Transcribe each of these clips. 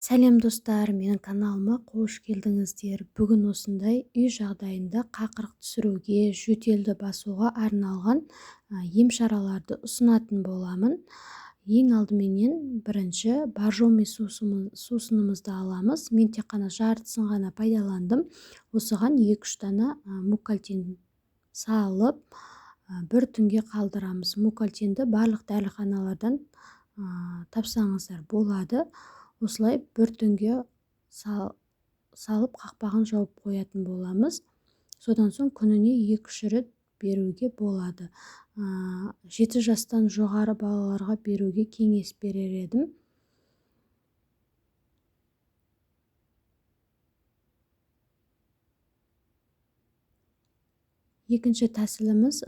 Сәлем достар, менің каналыма қош келдіңіздер. Бүгін осындай үй жағдайында қақырық түсіруге, жөтелді басуға арналған ем шараларды ұсынатын боламын. Ең алдыменен бірінші боржоми сусынымызды аламыз. Мен тек қана жартысын ғана пайдаландым. Осыған 2-3 дана мукалтин салып, бір түнге қалдырамыз. Мукалтинді барлық дәріханалардан тапсаңыздар болады. Осылай бір түнге салып қақпағын жауып қоятын боламыз. Содан соң күніне 2-3 рет беруге болады. 7 жастан жоғары балаларға беруге кеңес берер едім. Екінші тәсіліміз,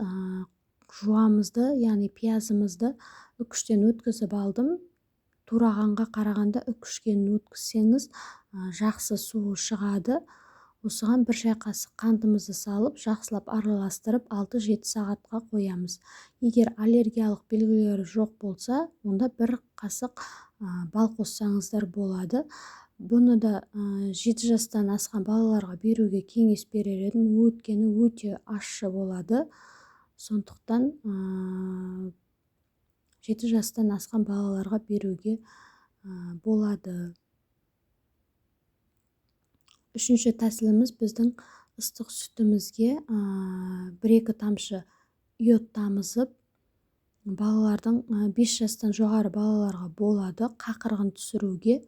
жуамызды, яғни пиязымызды үкіштен өткізіп алдым. Турағанға қарағанда үкішкен өткізсеңіз жақсы суы шығады. Осыған бір шай қасық қантымызды салып, жақсылап араластырып 6-7 сағатқа қоямыз. Егер аллергиялық белгілері жоқ болса, онда бір қасық бал қоссаңыздар болады. Бұны да 7 жастан асқан балаларға беруге кеңес берер едім, өйткені өте ащы болады. Сондықтан 7 жастан асқан балаларға беруге болады. Үшінші тәсіліміз, біздің ыстық сүтімізге 1-2 тамшы йод тамызып, балалардың 5 жастан жоғары балаларға болады. Қақырығын түсіруге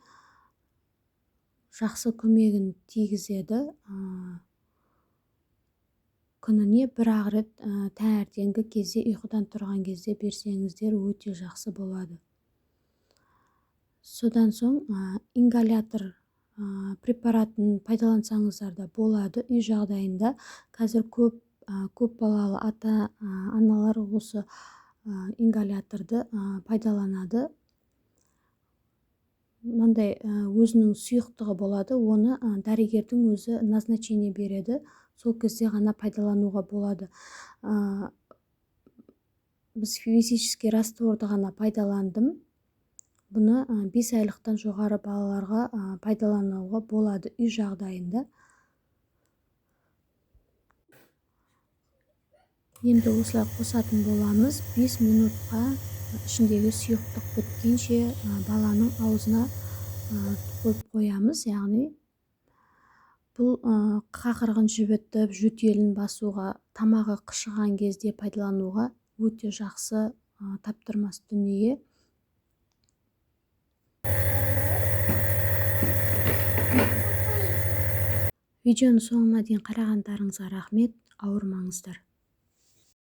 жақсы көмегін тигізеді. Күніне 1-ақ рет таңертеңгі кезде, ұйқыдан тұрған кезде берсеңіздер өте жақсы болады. Содан соң ингалятор препаратын пайдалансаңыздар да болады. Үй жағдайында қазір көп балалы ата-аналар осы ингаляторды пайдаланады. Мынандай өзінің сұйықтығы болады, оны дәрігердің өзі назначение береді. Сол кезде ғана пайдалануға болады. Біз физический растворды ғана пайдаландым. Бұны 5 айлықтан жоғары балаларға пайдалануға болады үй жағдайында. Енді осылай қосатын боламыз. 5 минутқа ішіндегі сұйықтық біткенше баланың аузына қойып қоямыз. Яғни бұл қақырығын жібітіп, жөтелін басуға, тамағы қышыған кезде пайдалануға өте жақсы, таптырмас дүние. Видеоны соңына дейін қарағандарыңызға рахмет, ауырмаңыздар.